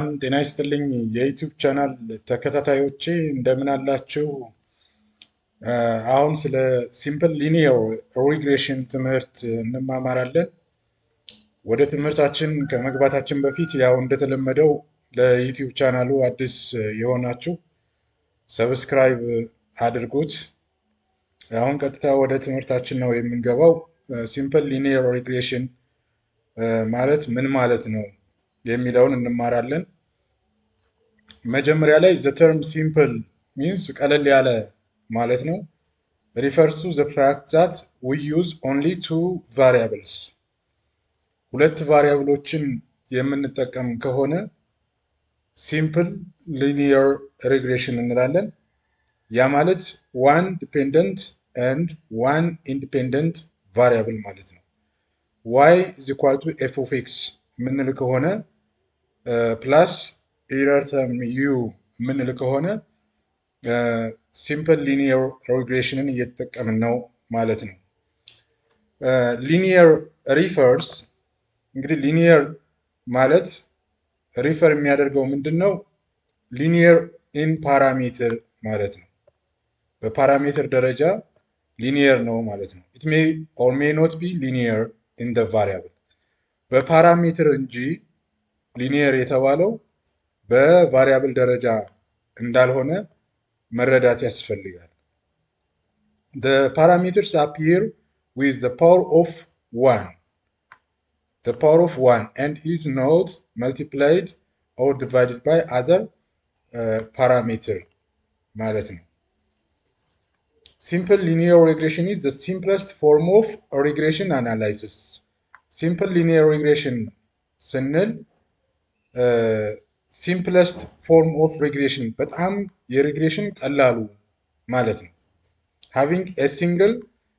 ጤና ይስጥልኝ የዩቲዩብ ቻናል ተከታታዮቼ እንደምን አላችሁ? አሁን ስለ ሲምፕል ሊኒየር ሪግሬሽን ትምህርት እንማማራለን። ወደ ትምህርታችን ከመግባታችን በፊት ያው እንደተለመደው ለዩቲዩብ ቻናሉ አዲስ የሆናችሁ ሰብስክራይብ አድርጉት። አሁን ቀጥታ ወደ ትምህርታችን ነው የምንገባው። ሲምፕል ሊኒየር ሪግሬሽን ማለት ምን ማለት ነው የሚለውን እንማራለን። መጀመሪያ ላይ the term simple means ቀለል ያለ ማለት ነው። refers to the fact that we use only two variables ሁለት ቫሪያብሎችን የምንጠቀም ከሆነ simple linear regression እንላለን። ያ ማለት one dependent and one independent variable ማለት ነው። y is equal to f of x የምንል ከሆነ ፕላስ ኢረር ተርም ዩ የምንል ከሆነ ሲምፕል ሊኒየር ሪግሬሽንን እየተጠቀምን ነው ማለት ነው። ሊኒየር ሪፈርስ እንግዲህ ሊኒየር ማለት ሪፈር የሚያደርገው ምንድን ነው? ሊኒየር ኢን ፓራሜትር ማለት ነው። በፓራሜትር ደረጃ ሊኒየር ነው ማለት ነው። ኢት ሜይ ኦር ሜይ ኖት ቢ ሊኒየር ኢን ደ ቫሪያብል በፓራሜትር እንጂ ሊኒየር የተባለው በቫሪያብል ደረጃ እንዳልሆነ መረዳት ያስፈልጋል። The parameters appear with the power of 1. The power of 1 and is not multiplied or divided by other parameter ማለት ነው። Simple linear regression is the simplest form of regression analysis. Simple linear regression ስንል ሲምፕለስት ፎርም ኦፍ ሬግሬሽን በጣም የሬግሬሽን ቀላሉ ማለት ነው። ሃቪንግ ኤ ሲንግል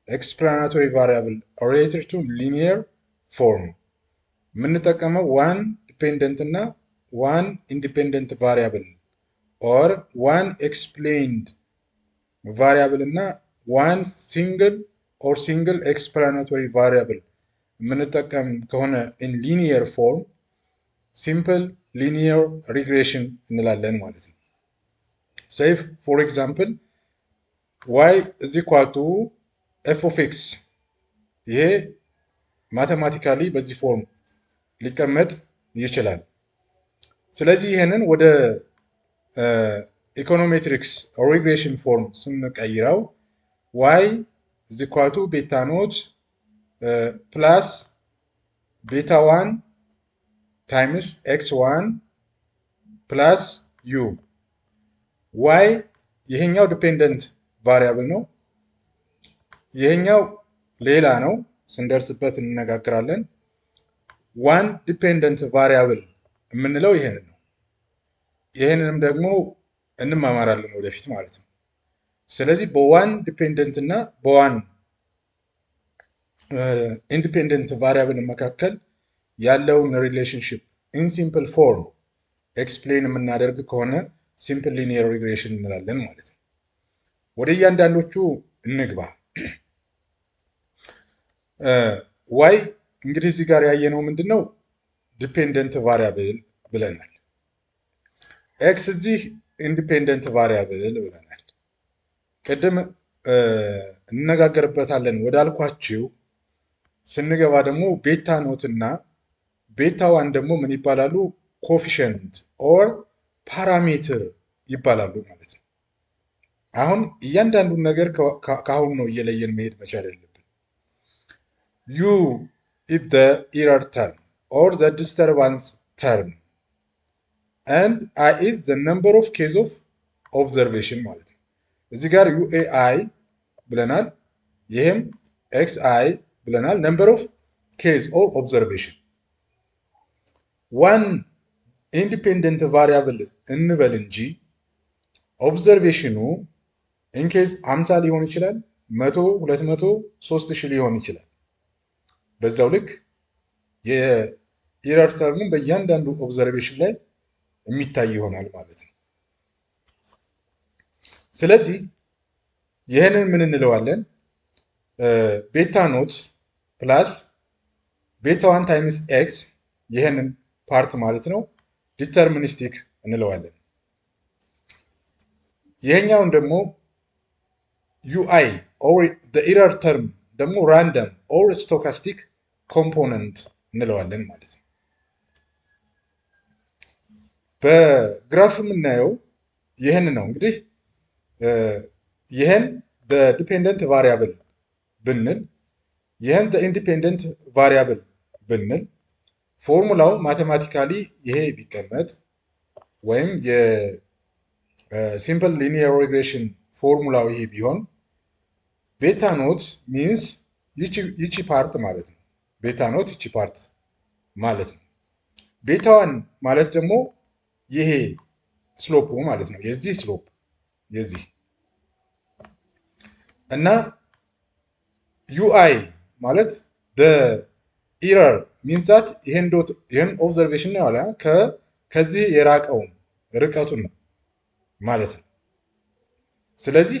ኤክስፕላናቶሪ ቫሪያብል ሪሌትድ ቱ ሊኒየር ፎርም የምንጠቀመው ዋን ዲፔንደንት እና ዋን ኢንዲፔንደንት ቫሪያብል ኦር ዋን ኤክስፕሌንድ ቫሪያብል እና ዋን ሲንግል ኦር ሲንግል ኤክስፕላናቶሪ ቫሪያብል የምንጠቀም ከሆነ ኢን ሊኒየር ፎርም ሲምፕል ሊኒየር ሪግሬሽን እንላለን ማለት ነው። ሴይ ፎር ኤግዛምፕል ዋይ ኢዝ ኢኳል ቱ ኤፍ ኦፍ ኤክስ ይሄ ማቴማቲካሊ በዚህ ፎርም ሊቀመጥ ይችላል። ስለዚህ ይህንን ወደ ኢኮኖሜትሪክስ ሪግሬሽን ፎርም ስንቀይረው ዋይ ኢዝ ኢኳል ቱ ቤታ ኖት ፕላስ ቤታ ዋን ታይምስ ኤክስ ዋን ፕላስ ዩ ዋይ ይሄኛው ዲፔንደንት ቫሪያብል ነው፣ ይሄኛው ሌላ ነው፣ ስንደርስበት እንነጋገራለን። ዋን ዲፔንደንት ቫሪያብል የምንለው ይሄንን ነው። ይሄንንም ደግሞ እንማማራለን ወደፊት ማለት ነው። ስለዚህ በዋን ዲፔንደንት እና በዋን ኢንዲፔንደንት ቫሪያብል መካከል ያለውን ሪሌሽንሽፕ ኢን ሲምፕል ፎርም ኤክስፕሌን የምናደርግ ከሆነ ሲምፕል ሊኒየር ሪግሬሽን እንላለን ማለት ነው። ወደ እያንዳንዶቹ እንግባ። ዋይ እንግዲህ እዚህ ጋር ያየነው ምንድን ነው? ዲፔንደንት ቫሪያብል ብለናል። ኤክስ እዚህ ኢንዲፔንደንት ቫሪያብል ብለናል። ቅድም እንነጋገርበታለን ወዳልኳችሁ ስንገባ ደግሞ ቤታ ኖት እና ቤታ ዋን ደግሞ ምን ይባላሉ? ኮፊሸንት ኦር ፓራሜትር ይባላሉ ማለት ነው። አሁን እያንዳንዱን ነገር ከአሁን ነው እየለየን መሄድ መቻል ያለብን። ዩ ኢዝ ዘ ኢረር ተርም ኦር ዘ ዲስተርባንስ ተርም ኤንድ አይ ኢዝ ዘ ነምበር ኦፍ ኬዝ ኦፍ ኦብዘርቬሽን ማለት ነው። እዚህ ጋር ዩኤአይ ብለናል፣ ይህም ኤክስ አይ ብለናል። ነምበር ኦፍ ኬዝ ኦር ኦብዘርቬሽን ዋን ኢንዲፔንደንት ቫሪያብል እንበል እንጂ ኦብዘርቬሽኑ ኢንኬዝ 50 ሊሆን ይችላል፣ 100፣ 200፣ 3000 ሊሆን ይችላል። በዛው ልክ የኢረር ተርሙን በእያንዳንዱ ኦብዘርቬሽን ላይ የሚታይ ይሆናል ማለት ነው። ስለዚህ ይህንን ምን እንለዋለን? ቤታ ኖት ፕላስ ቤታ ዋን ታይምስ ኤክስ ይህንን ፓርት ማለት ነው ዲተርሚኒስቲክ እንለዋለን። ይሄኛውን ደግሞ ዩአይ ኦር ዘ ኢረር ተርም ደግሞ ራንደም ኦር ስቶካስቲክ ኮምፖነንት እንለዋለን ማለት ነው። በግራፍ የምናየው ይህን ነው። እንግዲህ ይህን በዲፔንደንት ቫሪያብል ብንል ይህን ኢንዲፔንደንት ቫሪያብል ብንል ፎርሙላው ማቴማቲካሊ ይሄ ቢቀመጥ ወይም የሲምፕል ሊኒየር ሪግሬሽን ፎርሙላው ይሄ ቢሆን ቤታ ኖት ሚንስ ይቺ ፓርት ማለት ነው። ቤታ ኖት ይቺ ፓርት ማለት ነው። ቤታዋን ማለት ደግሞ ይሄ ስሎፑ ማለት ነው። የዚህ ስሎፕ የዚህ እና ዩአይ ማለት ኢረር ሚንስ ዛት ይህን ኦብዘርቬሽን ነው ያለ ከዚህ የራቀውን ርቀቱን ነው ማለት ነው። ስለዚህ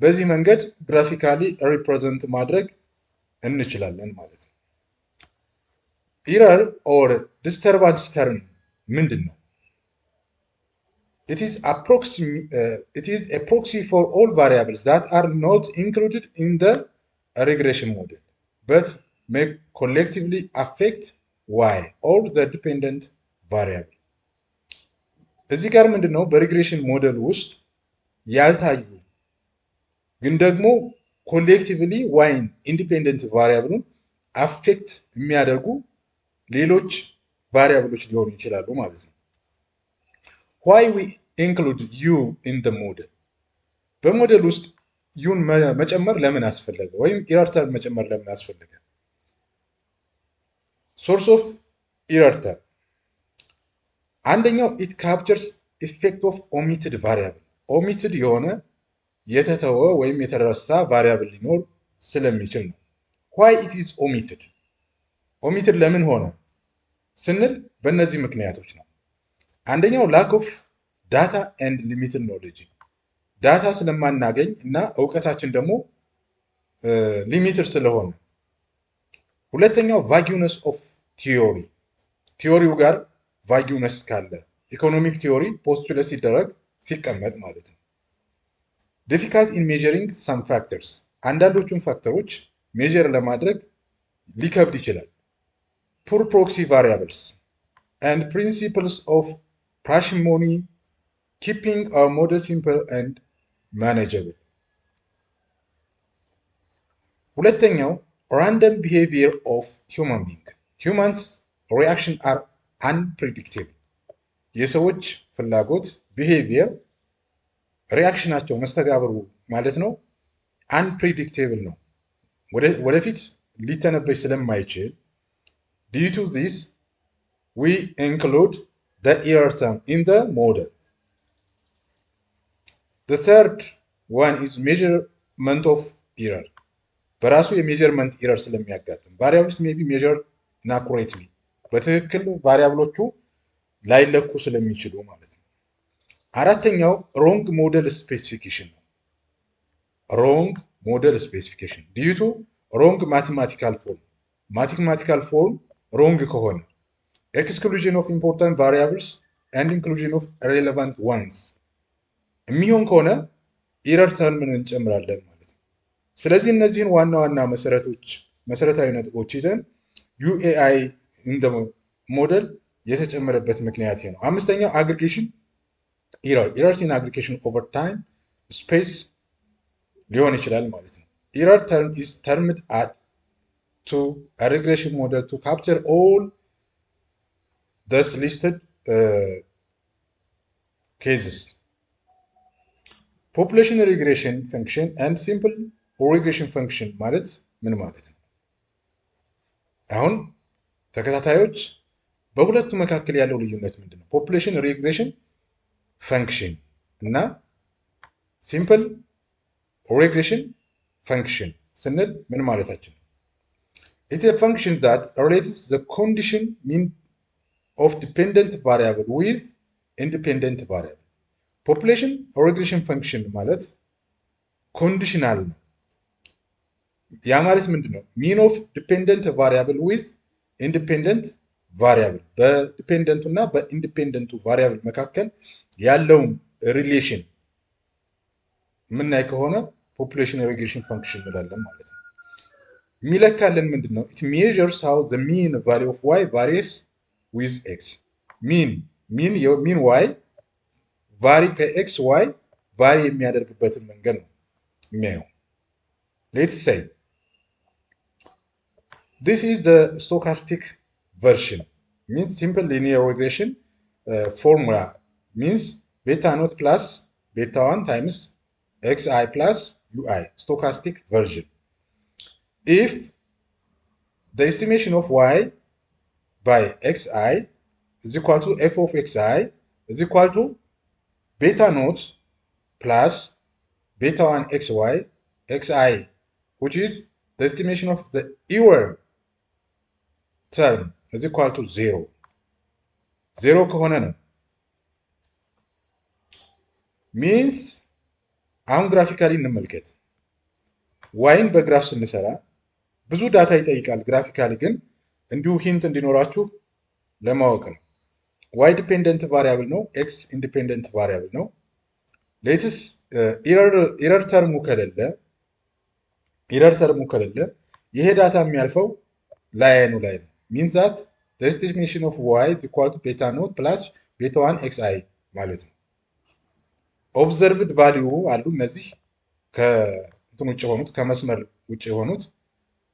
በዚህ መንገድ ግራፊካሊ ሪፕሬዘንት ማድረግ እንችላለን ማለት ነው። ኢረር ኦር ዲስተርባንስ ተርም ምንድን ነው? It is a proxy for all variables that are not included in the regression model but may collectively affect y or the dependent variable. እዚህ ጋር ምንድን ነው በሪግሬሽን ሞዴል ውስጥ ያልታዩ ግን ደግሞ ኮሌክቲቭሊ ዋይን ኢንዲፔንደንት ቫሪያብሉን አፌክት የሚያደርጉ ሌሎች ቫሪያብሎች ሊሆኑ ይችላሉ ማለት ነው። why we include u in the model በሞዴል ውስጥ ዩን መጨመር ለምን አስፈለገ ወይም ኢረር ተርም መጨመር ለምን አስፈለገ? ሶርስ ኦፍ ኢረር ተርም አንደኛው ኢት ካፕቸርስ ኢፌክት ኦፍ ኦሚትድ ቫሪያብል ኦሚትድ የሆነ የተተወ ወይም የተረሳ ቫሪያብል ሊኖር ስለሚችል ነው። why it is omitted ኦሚትድ ለምን ሆነ ስንል በእነዚህ ምክንያቶች ነው። አንደኛው ላክ ኦፍ ዳታ ኤንድ ሊሚትድ ኖሌጅ ዳታ ስለማናገኝ እና እውቀታችን ደግሞ ሊሚትድ ስለሆነ። ሁለተኛው ቫጊዩነስ ኦፍ ቲዮሪ ቲዮሪው ጋር ቫጊዩነስ ካለ ኢኮኖሚክ ቲዮሪ ፖስቱሌት ሲደረግ ሲቀመጥ ማለት ነው። ዲፊካልት ኢን ሜዠሪንግ ሳም ፋክተርስ አንዳንዶቹን ፋክተሮች ሜዠር ለማድረግ ሊከብድ ይችላል። ፑር ፕሮክሲ ቫሪያብልስ and principles of parsimony, keeping our model simple and manageable. ሁለተኛው random behavior of human being. Humans reaction are unpredictable. የሰዎች ፍላጎት behavior ሪአክሽናቸው መስተጋብሩ ማለት ነው unpredictable ነው። ወደፊት ሊተነበይ ስለማይችል due to this we include the error term in the model. The third one is measurement of error. በራሱ የሜጀርመንት ኢረር ስለሚያጋጥም variables may be measured inaccurately በትክክል ቫሪያብሎቹ ላይለኩ ስለሚችሉ ማለት ነው። አራተኛው wrong model specification ነው። wrong model specification due to wrong mathematical form wrong ከሆነ exclusion of important variables and inclusion of irrelevant ones የሚሆን ከሆነ ኢረር ተርምን እንጨምራለን ማለት ነው። ስለዚህ እነዚህን ዋና ዋና መሰረታዊ ነጥቦች ይዘን ዩኤአይ in the model የተጨመረበት ምክንያት ነው። አምስተኛው aggregation errors in aggregation over time space ሊሆን ይችላል ማለት ነው። error term is termed to a regression model to capture all thus listed cases. Population regression function and simple regression function ማለት ምን ማለት ነው? አሁን ተከታታዮች በሁለቱ መካከል ያለው ልዩነት ምንድነው? ፖፑሌሽን ሪግሬሽን ፈንክሽን እና ሲምፕል ሪግሬሽን ፈንክሽን ስንል ምን ማለታችን ነው? It is a function that relates the condition mean of dependent variable with independent variable. ፖፑሌሽን ሪግሬሽን ፈንክሽን ማለት ኮንዲሽናል ነው። ያ ማለት ምንድነው? ሚን ኦፍ ዲፔንደንት ቫሪያብል ዊዝ ኢንዲፔንደንት ቫሪያብል በዲፔንደንቱ እና በኢንዲፔንደንቱ ቫሪያብል መካከል ያለውን ሪሌሽን የምናይ ከሆነ ፖፑሌሽን ሪግሬሽን ፈንክሽን እንላለን ማለት ነው። የሚለካልን ምንድን ነው? ኢት ሜዠርስ ሃው ዘ ሚን ቫሊዩ ኦፍ ዋይ ቫሪየስ ዊዝ ኤክስ። ሚን ዋይ ቫሪ ከኤክስ ዋይ ቫሪ የሚያደርግበትን መንገድ ነው የሚያየው። ሌትስ ሴይ this is the stochastic version means simple linear regression formula means beta naught plus beta 1 times xi plus ui stochastic version. If the estimation of y by xi is equal to f of xi is equal to beta naught plus beta 1 xi which is the estimation of the error term is equal to 0 ከሆነ ነው means አሁን ግራፊካሊ እንመልከት። ዋይን በግራፍ ስንሰራ ብዙ ዳታ ይጠይቃል። ግራፊካሊ ግን እንዲሁ ሂንት እንዲኖራችሁ ለማወቅ ነው። ዋይ ዲፔንደንት ቫሪያብል ነው፣ ኤክስ ኢንዲፔንደንት ቫሪያብል ነው። ሌትስ ኢረር ተርሙ ከሌለ ይሄ ዳታ የሚያልፈው ላይኑ ላይ ነው። means that the estimation of y is equal to beta naught plus beta 1 xi ማለት ነው። ኦብዘርቭድ ቫልዩ አሉ እነዚህ ከእንትን ውጭ የሆኑት ከመስመር ውጭ የሆኑት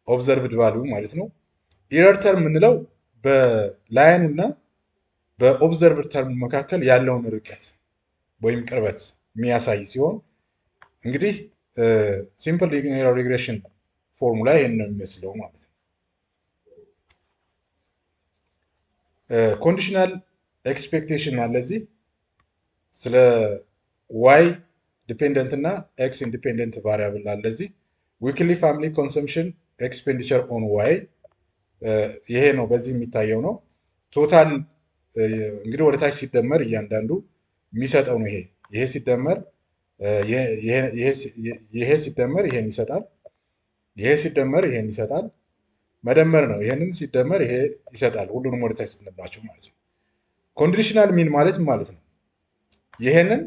ኦብዘርቭድ ቫልዩ ማለት ነው። ኢረር ተርም የምንለው በላይኑ እና በኦብዘርቭድ ተርም መካከል ያለውን ርቀት ወይም ቅርበት የሚያሳይ ሲሆን እንግዲህ ሲምፕል ሊኒየር ሪግሬሽን ፎርሙላ ይሄን ነው የሚመስለው ማለት ነው። ኮንዲሽናል ኤክስፔክቴሽን አለ እዚህ ስለ ዋይ ዲፔንደንት እና ኤክስ ኢንዲፔንደንት ቫሪያብል አለ እዚህ። ዊክሊ ፋሚሊ ኮንሰምፕሽን ኤክስፔንዲቸር ኦን ዋይ ይሄ ነው በዚህ የሚታየው ነው። ቶታል እንግዲህ ወደ ታች ሲደመር እያንዳንዱ የሚሰጠው ነው። ይሄ ሲደመር ይሄ ሲደመር ይሄን ይሰጣል። ይሄ ሲደመር ይሄን ይሰጣል። መደመር ነው። ይሄንን ሲደመር ይሄ ይሰጣል። ሁሉንም ወደ ታች ስንባቸው ማለት ነው። ኮንዲሽናል ሚን ማለት ማለት ነው ይሄንን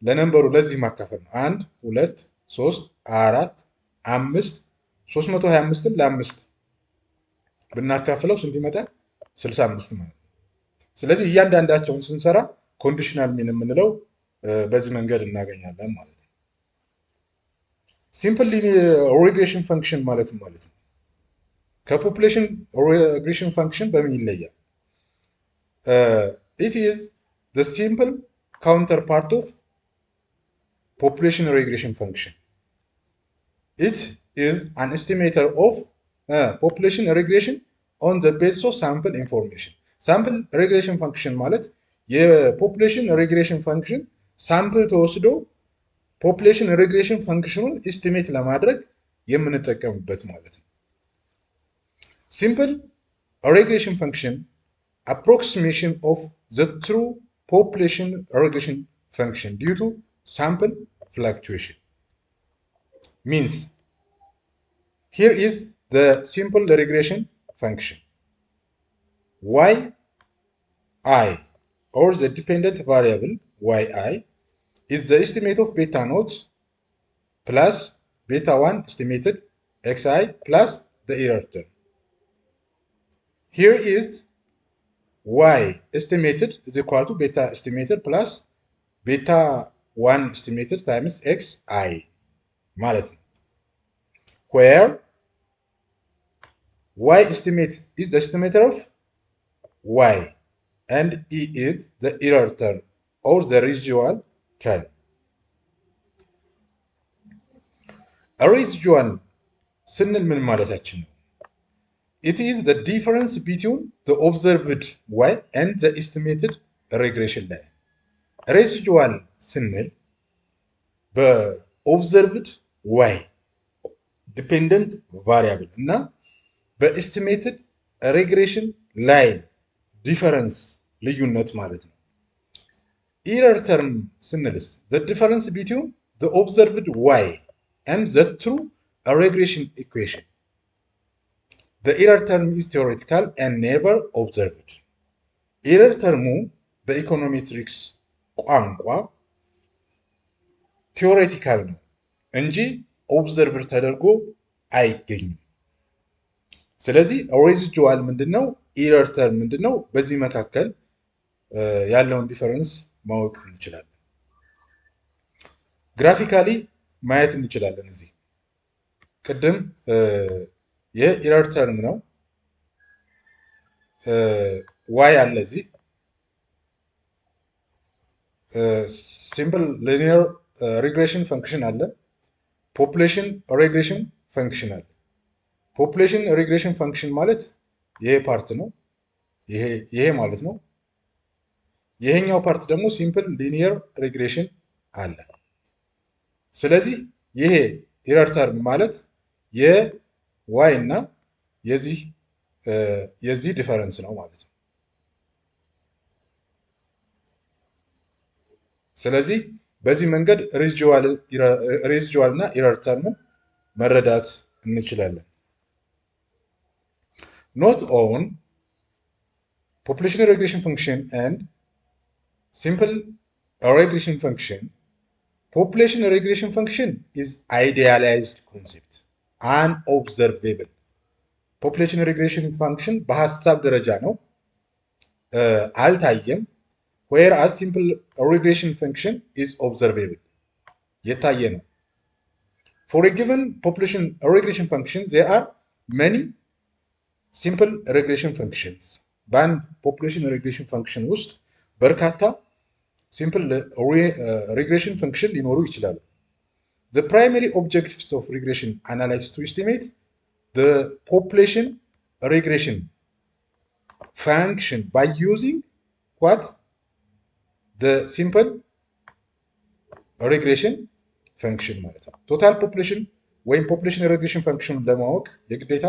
ለነምበሩ ለዚህ ማካፈል ነው። 1 2 3 4 5 325ን ለ5 ብናካፍለው ስንት ይመጣል? 65 ማለት ነው። ስለዚህ እያንዳንዳቸውን ስንሰራ ኮንዲሽናል ሚን የምንለው በዚህ መንገድ እናገኛለን ማለት ነው። ሲምፕል ሪግሬሽን ፈንክሽን ማለት ነው ከፖፑሌሽን ሪግሬሽን ፈንክሽን በምን ይለያል? it is the simple counterpart of population regression function. It is an estimator of population regression on the basis of sample information. sample regression function ማለት የፖፑሌሽን ሬግሬሽን ፈንክሽን ሳምፕል ተወስዶ ፖፑሌሽን ሬግሬሽን ፈንክሽኑን ኤስቲሜት ለማድረግ የምንጠቀምበት ማለት ነው። simple regression function approximation of the true population regression function due to sample fluctuation means here is the simple regression function yi or the dependent variable yi is the estimate of beta naught plus beta 1 estimated xi plus the error term. Here is y estimated is equal to beta estimated plus beta 1 estimated times xi ማለት ነው። where y estimate is the estimator of y and e is the error term or the residual term. a residual ስንል ምን ማለታችን ነው? It is the difference between the observed y and the estimated regression line. residual ስንል በobserved y dependent variable እና በestimated regression line ዲፈረንስ ልዩነት ማለት ነው። ኢረር ተርም ስንልስ the difference between the observed y and the true regression equation the error term is theoretical and never observed. ኤረር ተርሙ በኢኮኖሜትሪክስ ቋንቋ ቲዎሬቲካል ነው እንጂ ኦብዘርቨር ተደርጎ አይገኝም። ስለዚህ ሬዚጁዋል ምንድነው? ኤረር ተርም ምንድነው? በዚህ መካከል ያለውን ዲፈረንስ ማወቅ እንችላለን። ግራፊካሊ ማየት እንችላለን። እዚህ ቅድም የኤረር ተርም ነው ዋይ አለ እዚህ ሲምፕል ሊኒየር ሪግሬሽን ፈንክሽን አለ፣ ፖፑሌሽን ሪግሬሽን ፈንክሽን አለ። ፖፑሌሽን ሪግሬሽን ፈንክሽን ማለት ይሄ ፓርት ነው፣ ይሄ ማለት ነው። ይሄኛው ፓርት ደግሞ ሲምፕል ሊኒየር ሪግሬሽን አለ። ስለዚህ ይሄ ኤረር ተርም ማለት የዋይ እና የዚህ ዲፈረንስ ነው ማለት ነው። ስለዚህ በዚህ መንገድ ሬዚጁዋል እና ኤረር ተርምን መረዳት እንችላለን። ኖት ኦን ፖፑሌሽን ሪግሬሽን ፈንክሽን ኤንድ ሲምፕል ሪግሬሽን ፈንክሽን ፖፑሌሽን ሪግሬሽን ፈንክሽን ኢዝ አይዲያላይዝድ ኮንሴፕት አንኦብዘርቬብል። ፖፑሌሽን ሪግሬሽን ፈንክሽን በሀሳብ ደረጃ ነው፣ አልታየም። whereas simple regression function is observable, የታየ ነው። for a given population regression function there are many simple regression functions. በአንድ population regression function ውስጥ በርካታ simple regression function ሊኖሩ ይችላሉ። the primary objectives of regression analysis to estimate the population regression function by using what? the simple regression function ማለት ነው። ቶታል ፖፑሌሽን ወይም ፖፑሌሽን ሬግሬሽን ፈንክሽን ለማወቅ የግዴታ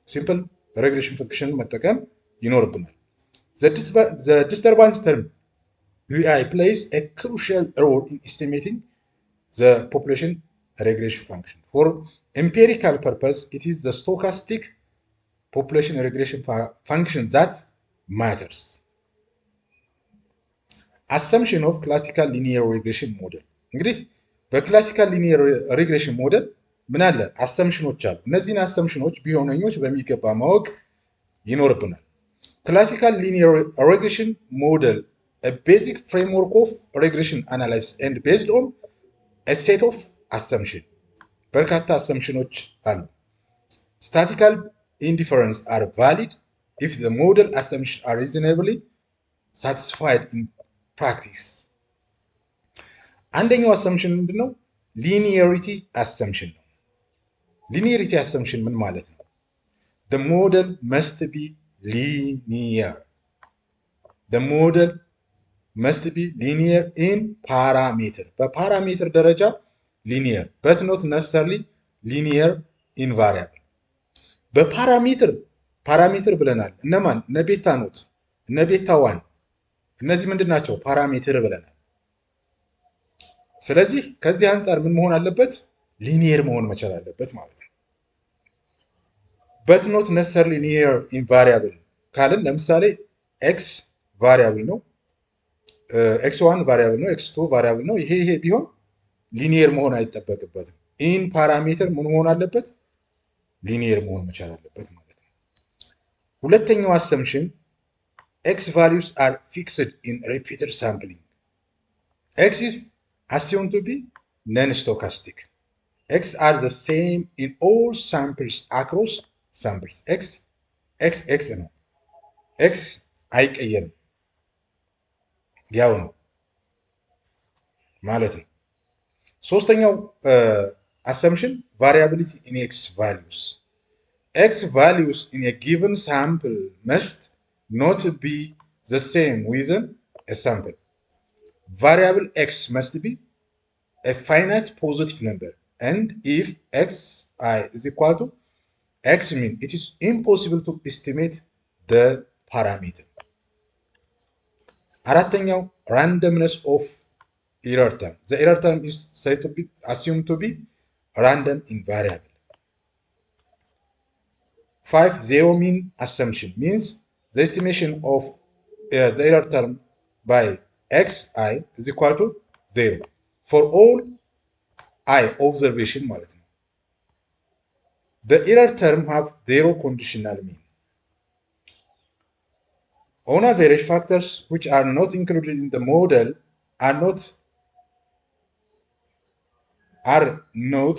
ሲምፕል ሬግሬሽን ፈንክሽን መጠቀም ይኖርብናል። the disturbance term UI plays a crucial role in estimating the population regression function. For empirical purpose, it is the stochastic population regression function that matters. Assumption of classical linear regression model. እንግዲህ በክላሲካል ሊኒየር ሪግሬሽን ሞዴል ምን አለ? አሰምሽኖች አሉ። እነዚህን አሰምሽኖች ቢሆነኞች በሚገባ ማወቅ ይኖርብናል። ክላሲካል ሊኒየር ሪግሬሽን ሞዴል a basic framework of regression analysis and based on a set of assumption. በርካታ አሰምሽኖች አሉ። statistical inference are valid if the model assumptions are reasonably satisfied in practice. አንደኛው አሰምሽን ምንድነው? ሊኒየሪቲ አሰምሽን ነው። ሊኒየሪቲ አሰምሽን ምን ማለት ነው? the model must be linear. the model must be linear in parameter. በፓራሜትር ደረጃ ሊኒየር but not necessarily linear in variable. በፓራሜትር ብለናል። እነማን? እነ ቤታ ኖት፣ እነ ቤታ ዋን፣ እነዚህ ምንድን ናቸው? ፓራሜትር ብለናል። ስለዚህ ከዚህ አንጻር ምን መሆን አለበት? ሊኒየር መሆን መቻል አለበት ማለት ነው። but not necessarily linear in variable ካልን ለምሳሌ ኤክስ ቫሪያብል ነው፣ ኤክስ1 ቫሪያብል ነው፣ ኤክስ2 ቫሪያብል ነው። ይሄ ቢሆን ሊኒየር መሆን አይጠበቅበትም። ኢን ፓራሜትር ምን መሆን አለበት? ሊኒየር መሆን መቻል አለበት ማለት ነው። ሁለተኛው አሰምሽን x values are fixed in repeated sampling. x is assumed to be non-stochastic. x are the same in all samples across samples. x ነው። x አይቀየርም፣ ያው ነው ማለት ነው። ሶስተኛው assumption variability in x values. x values in a given sample must not be the same within a sample. Variable x must be a finite positive number, and if xi is equal to x mean it is impossible to estimate the parameter. አራተኛው randomness of error term. The error term is said to be assumed to be random in variable. 5 zero mean assumption means the estimation of the error term by xi is equal to 0 for all I observation ማለት ነው። The error term have zero conditional mean. On average, factors which are not included in the model are not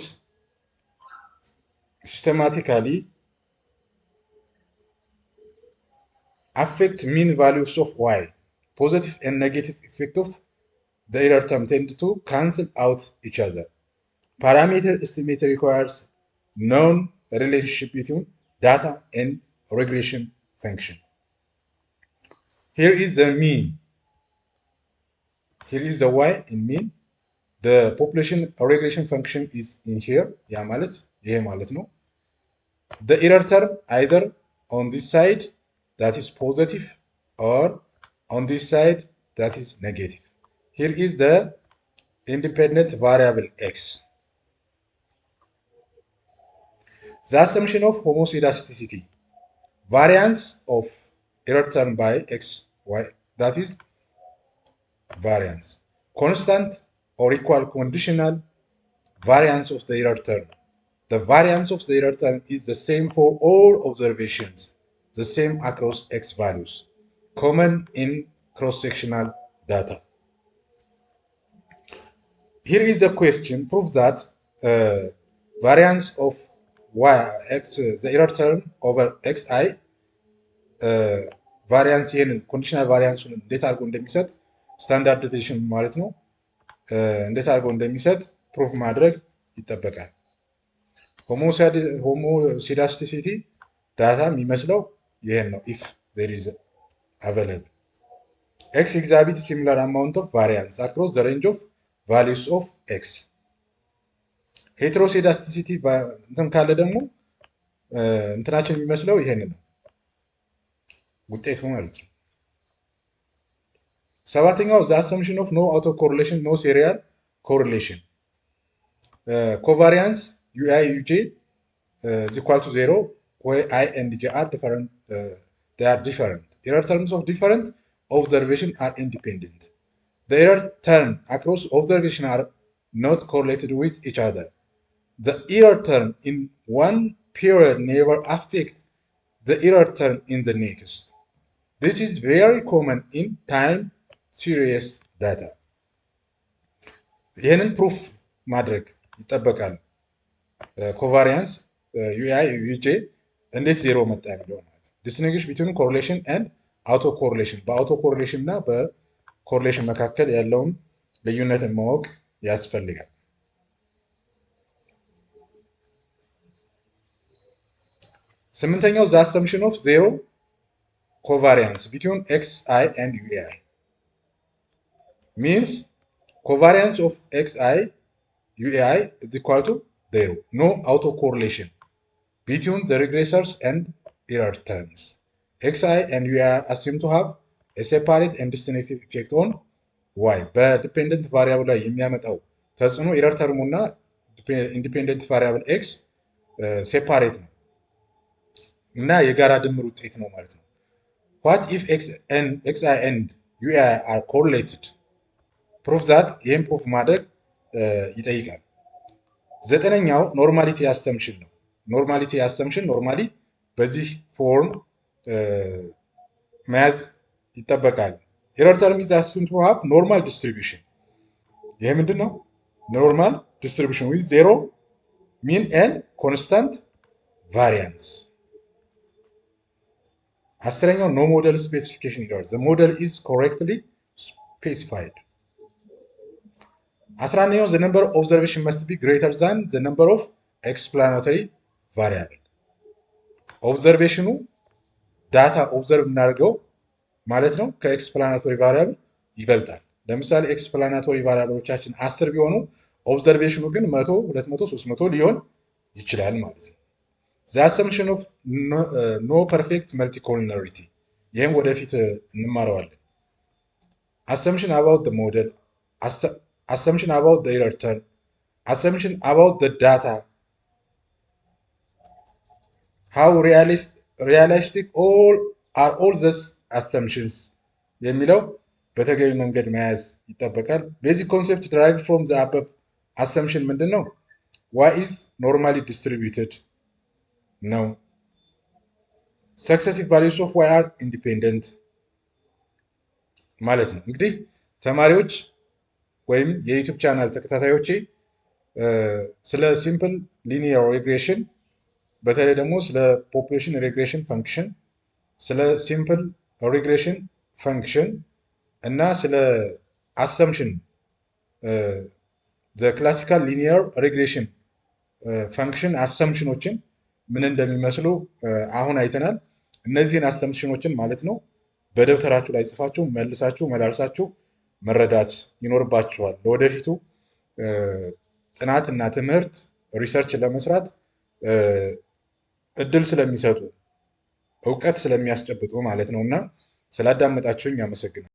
systematically affect mean values of y. Positive and negative effect of the error term tend to cancel out each other. Parameter estimate requires known relationship between data and regression function. Here is the mean. Here is the y in mean. The population regression function is in here. ያ ማለት ይሄ ማለት ነው። The error term either on this side that is positive or on this side that is negative. Here is the independent variable x. The assumption of homoscedasticity. Variance of error term by x, y, that is variance. Constant or equal conditional variance of the error term. The variance of the error term is the same for all observations, the same across x values, common in cross-sectional data. Here is the question. Prove that variance of x, the error term over xi, variance ይሄንን ኮንዲሽናል ቫሪያንሱን እንዴት አድርጎ እንደሚሰጥ ስታንዳርድ ዴቪዬሽን ማለት ነው እንዴት አድርጎ እንደሚሰጥ ፕሩፍ ማድረግ ይጠበቃል። ሆሞሴዳስቲሲቲ ዳታ የሚመስለው ይሄን ነው if there is available x exhibit similar amount of variance across the range of values of x. ሄትሮሴዳስቲሲቲ እንትን ካለ ደግሞ እንትናችን የሚመስለው ይሄን ነው ውጤቱ ማለት ነው። ሰባተኛው the assumption of no autocorrelation, no serial correlation. Covariance ui uj is equal to 0 where I and j are different. They are different. Error terms of different observation are independent. The error term across observation are not correlated with each other. The error term in one period never affects the error term in the next. This is very common in time series data. ይህንን ፕሩፍ ማድረግ ይጠበቃል። ኮቫሪያንስ ዩአይ ዩጄ እንዴት ዜሮ መጣ የሚለው ማለት ነው። ዲስቲንግዊሽ ቢትዊን ኮሪሌሽን ኤንድ አውቶ ኮሪሌሽን፣ በአውቶ ኮሪሌሽን እና በኮሪሌሽን መካከል ያለውን ልዩነትን ማወቅ ያስፈልጋል። ስምንተኛው the assumption of zero covariance between xi and ui means covariance of xi ui is equal to 0. No autocorrelation between the regressors and error terms. xi and ui are assumed to have a separate and distinct effect on y. በዲፔንደንት ቫሪያብል ላይ የሚያመጣው ተጽዕኖ ኤረር ተርሙና ኢንዲፔንደንት ቫሪያብል x ሴፓሬት ነው እና የጋራ ድምር ውጤት ነው ማለት ነው። What if xi and ui are correlated? Prove that ይህን ፕሩፍ ማድረግ ይጠይቃል። ዘጠነኛው ኖርማሊቲ አሰምሽን ነው። ኖርማሊቲ አሰምሽን ኖርማሊ በዚህ ፎርም መያዝ ይጠበቃል። ኤረር ተርም ኢዝ አስዩምድ ቱ ሃቭ ኖርማል ዲስትሪቢዩሽን። ይሄ ምንድን ነው? ኖርማል ዲስትሪቢዩሽን ዊዝ ዜሮ ሚን ኤንድ ኮንስታንት ቫሪያንስ። አስረኛው ኖ ሞዴል ስፔሲፊኬሽን ኤረር ዘ ሞዴል ኢዝ ኮሬክትሊ ስፔሲፋይድ። 11ኛው the number of observation must be greater than the number of explanatory variable. ኦብዘርቬሽኑ ዳታ ኦብዘርቭ እናደርገው ማለት ነው ከኤክስፕላናቶሪ ቫሪያብል ይበልጣል። ለምሳሌ ኤክስፕላናቶሪ ቫሪያብሎቻችን 10 ቢሆኑ ኦብዘርቬሽኑ ግን 100 200 300 ሊሆን ይችላል ማለት ነው። the assumption of no perfect multicollinearity ይሄን ወደፊት እንማረዋለን። assumption about the model, assumption about the error term, assumption about the data, ሃው ሪያሊስቲክ አር ኦል ዘስ አሰምፕሽንስ የሚለው በተገቢ መንገድ መያዝ ይጠበቃል። ቤዚክ ኮንሴፕት ድራይቭ ፍሮም ዘ አበብ አሰምፕሽን ምንድን ነው? ዋይ ኢዝ ኖርማሊ ዲስትሪቢዩትድ ነው። ሰክሰሲቭ ቫሊዩስ ኦፍ ዋይ አር ኢንዲፔንደንት ማለት ነው። እንግዲህ ተማሪዎች ወይም የዩቲዩብ ቻናል ተከታታዮቼ ስለ ሲምፕል ሊኒየር ሪግሬሽን በተለይ ደግሞ ስለ ፖፑሌሽን ሪግሬሽን ፈንክሽን፣ ስለ ሲምፕል ሪግሬሽን ፈንክሽን እና ስለ አሰምሽን ክላሲካል ሊኒየር ሪግሬሽን ፈንክሽን አሰምሽኖችን ምን እንደሚመስሉ አሁን አይተናል። እነዚህን አሰምሽኖችን ማለት ነው በደብተራችሁ ላይ ጽፋችሁ መልሳችሁ መላልሳችሁ መረዳት ይኖርባችኋል። ለወደፊቱ ጥናት እና ትምህርት ሪሰርች ለመስራት እድል ስለሚሰጡ እውቀት ስለሚያስጨብጡ ማለት ነው። እና ስላዳመጣችሁኝ አመሰግናለሁ።